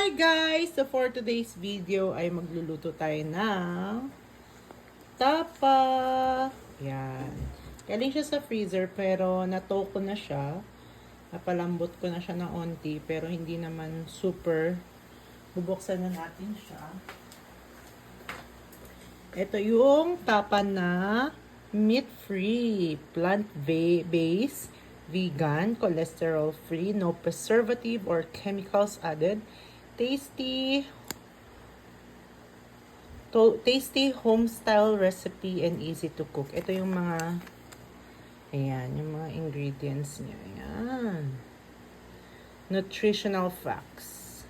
Hi guys! So for today's video ay magluluto tayo ng tapa. Yan. Galing siya sa freezer pero nato ko na siya. Napalambot ko na siya ng onti pero hindi naman super. Bubuksan na natin siya. Ito yung tapa na meat-free, plant-based, vegan, cholesterol-free, no preservative or chemicals added. Tasty home-style recipe and easy to cook. Ito yung mga, ayan, yung mga ingredients niya. Ayan. Nutritional facts.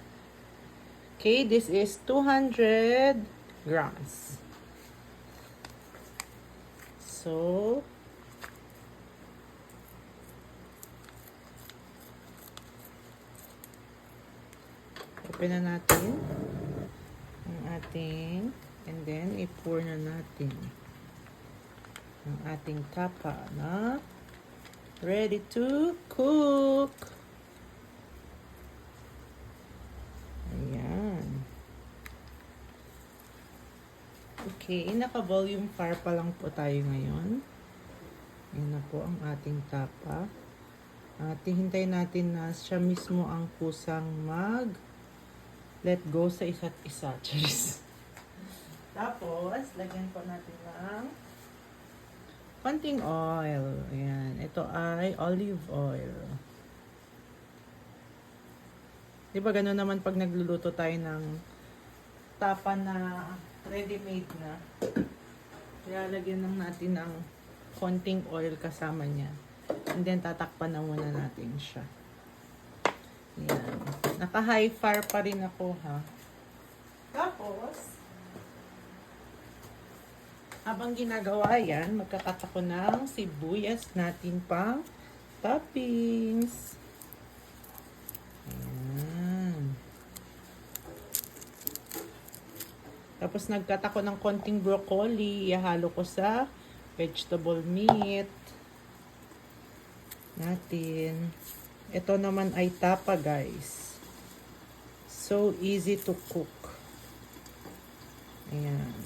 Okay, this is 200 grams. So, open na natin ang ating, and then i-pour na natin ang ating tapa na ready to cook. Ayan. Okay, naka-volume fire pa lang po tayo ngayon. Ayan na po ang ating tapa. Hintayin natin na siya mismo ang kusang let go sa isa't isa. Cheers. Tapos, lagyan po natin ng konting oil. Ayan. Ito ay olive oil. Diba gano'n naman pag nagluluto tayo ng tapa na ready-made na. Kaya lagyan lang natin ng konting oil kasama niya. And then tatakpan na muna natin siya. Ayan. Naka-high fire pa rin ako ha. Tapos, habang ginagawa yan, magkakat ako ng sibuyas natin pang toppings. Ayan. Tapos nagkat ako ng konting broccoli. Ihalo ko sa vegetable meat natin. Ito naman ay tapa guys. So easy to cook. Ayan.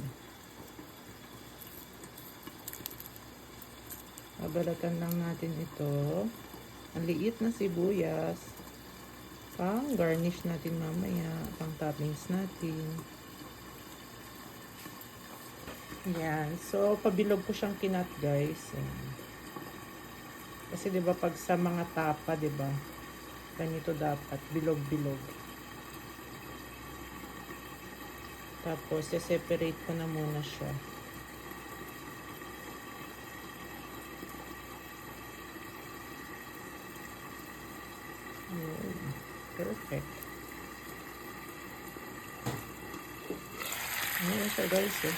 Babalatan lang natin ito. Ang liit na sibuyas. Pang garnish natin mamaya. Pang toppings natin. Ayan. So, pabilog ko siyang kinat guys. Ayan. Kasi 'di ba pag sa mga tapa, 'di ba? Ganito dapat, bilog-bilog. Tapos separate ko na muna siya. Perfect. Ayan siya guys eh.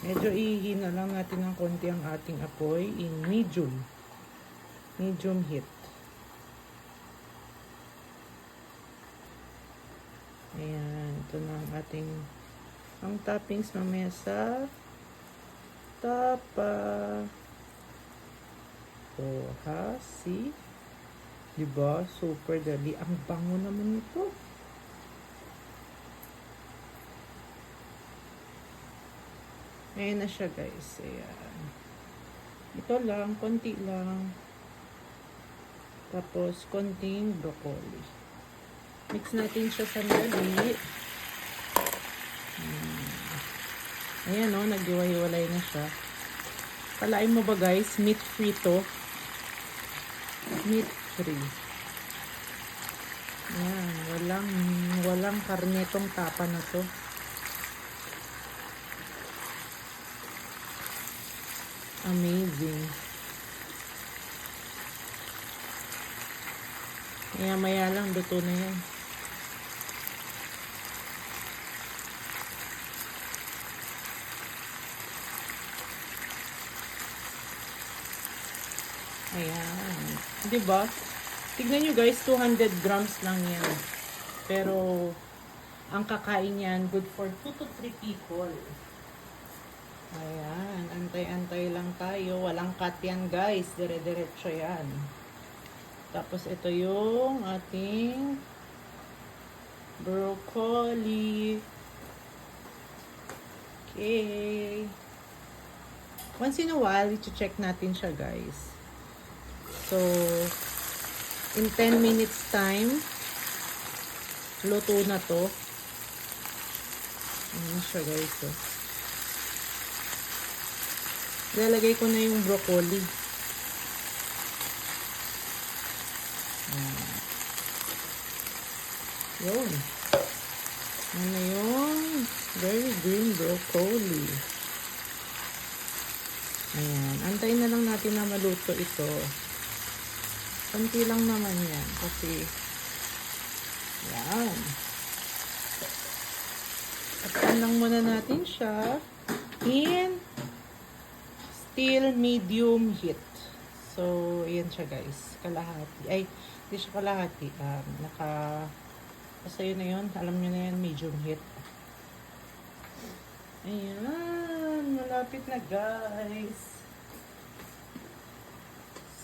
Medyo ihina lang natin ng konti ang ating apoy in medium heat. Ayan, ito na ang ating toppings mamaya sa tapa. Oh, ha? See? Diba? Super dali. Ang bango naman ito. Ayan na siya guys. Ayan. Ito lang. Konti lang. Tapos, konting broccoli. Mix natin siya sandali. Ayan o. Nagdiwa-hiwalay na siya. Palain mo ba guys? Meat free to. Meat free. Ayan. Walang karne tong tapa na to. Amazing. Maya lang, luto na yan. Ayan. Diba? Tignan nyo guys, 200 grams lang yan. Pero, ang kakain yan, good for 2 to 3 people. Ayan, antay-antay lang tayo. Walang cut yan guys. Dire-diretso yan. Tapos ito yung ating broccoli. Okay. Once in a while, i-check natin siya, guys. So, in 10 minutes time, luto na to. Ano siya, guys, oh. Lalagay ko na yung broccoli. Yun. Yan na yung very green broccoli. Ayan. Antayin na lang natin na maluto ito. Konti lang naman yan. Kasi, yan. Takpan lang muna natin siya in still medium heat. So, ayan siya, guys. Kalahati. Ay, hindi siya kalahati. Basta yun na yun. Alam nyo na yan, medium heat. Ayan. Malapit na, guys.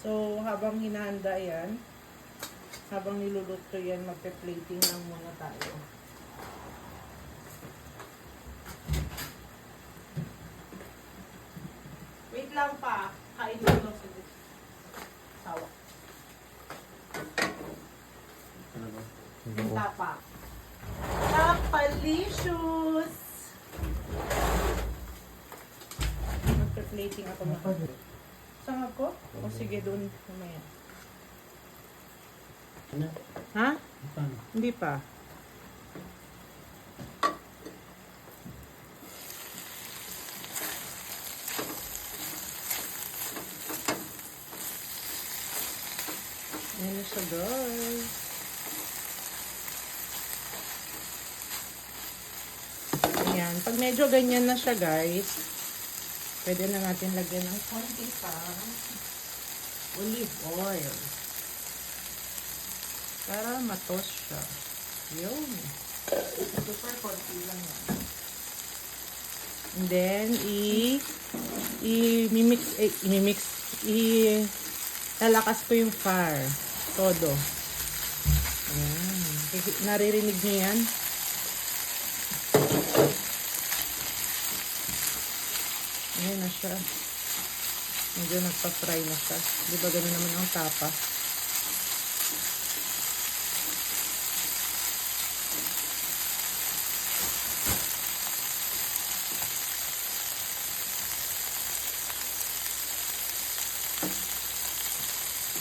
So, habang hinahanda yan, habang niluluto yan, magpe-plating lang muna tayo. Wait lang pa. Kain lang lang sa sawa. Ano ba? Yung tapa. Tapalicious! Magpe-plating ako na. Saan ako? O sige, doon. Mamaya. Ano? Ha? Paano? Hindi pa. Ayan na siya, guys. Ayan. Pag medyo ganyan na siya, guys, pwede na natin lagyan ng konti pa olive oil. Para matos siya. Yun. Super konti lang yan. And then, lalakas ko yung fire. Todo. Ayan. Naririnig niyo yan? Ayan na siya. Medyo nagpa-fry na siya. Di ba ganun naman ang tapa?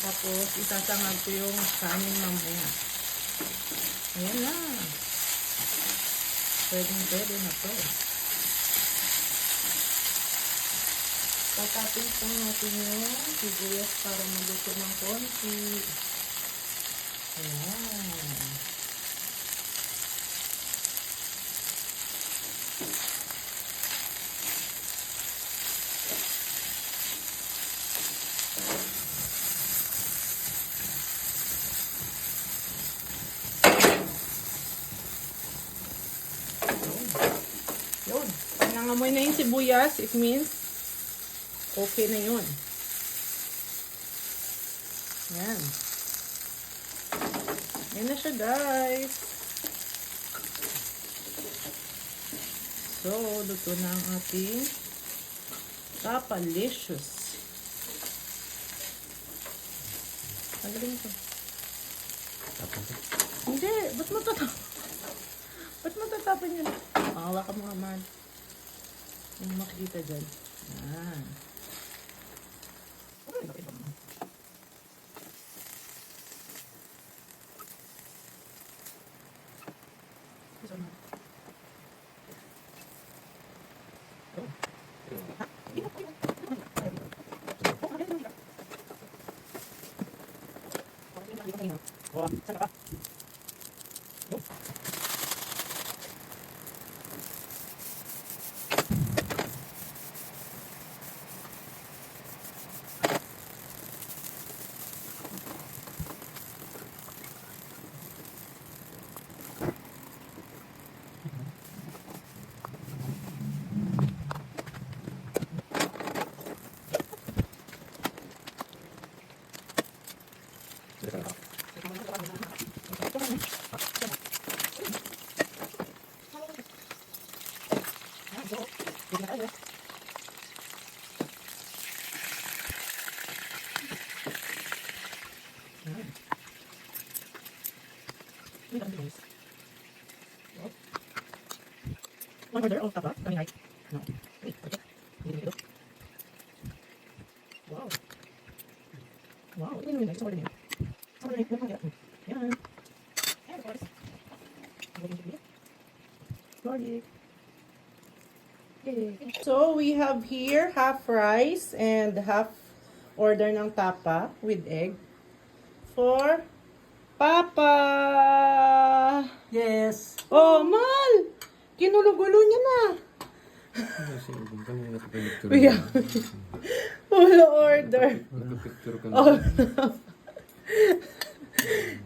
Tapos, isasangag ko yung kanin mamaya. Ayan na. Pwede na to. Tatapin po natin yung sibuyas para maluto ng konti. Ayan. Yun. Pag nangamoy na yung sibuyas, it means okay na yun. Yan. Yan na siya, guys. So, luto na ang ating tapalicious. Magaling ko. Hindi. Ba't mo tatapin? Ba't mo tatapin yun? Hawa ka mga man. Yung makikita dyan. Yan. One order of tapa, coming right. No. Wait, okay. Hindi dito. Wow. Wow, ito yung nice. Order niya. Order niya. Yan. And of course, garlic. So, we have here half rice and half order ng tapa with egg for Papa. Yes. Oh, Mal! Kinulo-gulo niya na. We have full order. Oh,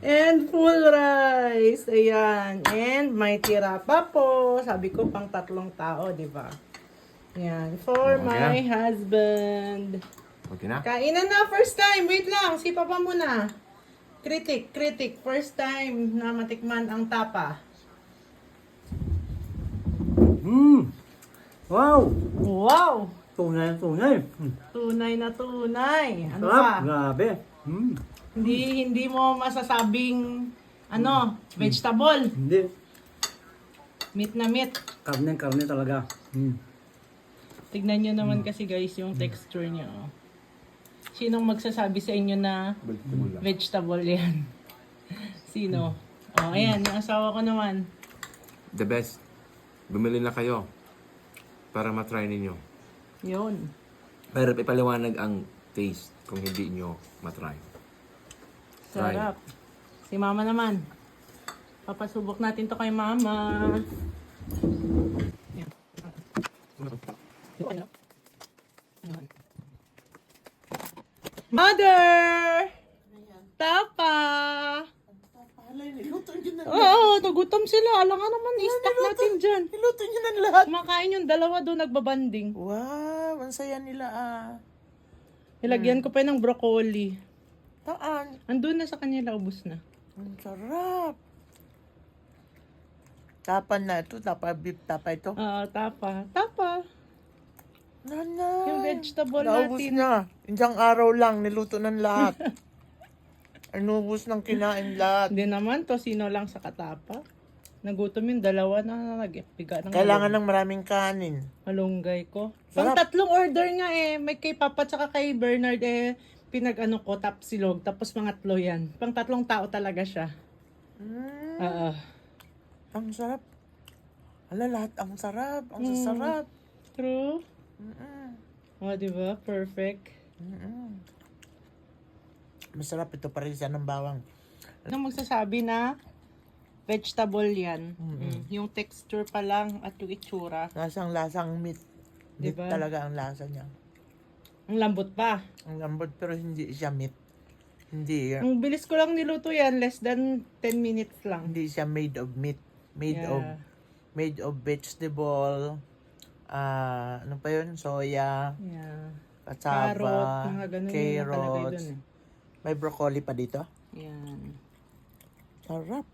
and full rice. Ayan. And may tira pa po. Sabi ko pang 3 tao, di ba? Ayan. For Okay my na. husband. Okay na? Kainan na first time. Wait lang. Si Papa muna. Critic. First time na matikman ang tapa. Wow! Wow! Tunay. Tunay na tunay. Ano Sarap, pa? grabe. Hindi mo masasabing vegetable. Hindi. Meat na meat. Karne talaga. Tignan nyo naman kasi guys yung texture niya. Oh. Sinong magsasabi sa inyo na vegetable yan? Sino? Oh, ayan, yung asawa ko naman. The best. Bumili na kayo para matry ninyo. Yun. Pero ipaliwanag ang taste kung hindi nyo matry. Try. Sarap. Si mama naman. Papasubok natin to kay mama. Yan. Mother! Tapa! Oo, nagutom sila. Alam nga naman, i-stack natin dyan. Niluto niyo ng lahat. Kumakain yung dalawa doon, nagbabanding. Wow, ang saya nila Nilagyan ko pa ng broccoli. Taan, Andun na sa kanila, ubus na. ang sarap. Tapa na ito, tapa beef, tapa ito. Tapa. Tapa. Nanay. Yung vegetable Naubos natin. na. Isang araw lang, niluto ng lahat. Anubos ng kinain lahat. Hindi naman, tosino lang sa katapa. Nagutom yung dalawa na nagpiga ng Kailangan ng maraming kanin. malunggay ko. Sarap. Pang 3 order nga eh. May kay Papa tsaka kay Bernard pinag-ano ko, tapsilog. Tapos mga 3 yan. Pang 3 tao talaga siya. Oo. Ang sarap. Ala, lahat ang sarap. Ang Mm. sasarap. True. O, diba? Perfect. Masarap ito pa rin siya ng bawang. Ano magsasabi na vegetable yan? Yung texture pa lang at yung itsura. Lasang meat. Meat Diba? talaga ang lasa niya. Ang lambot pa. Ang lambot pero hindi siya meat. Hindi. Ang bilis ko lang niluto yan. Less than 10 minutes lang. Hindi siya made of meat. Yeah. Made of vegetable. Ano pa yun? Soya, Yeah. cassava, Carrot, mga ganun yung nakalagay carrots. dun eh. May broccoli pa dito. Yan. Sarap.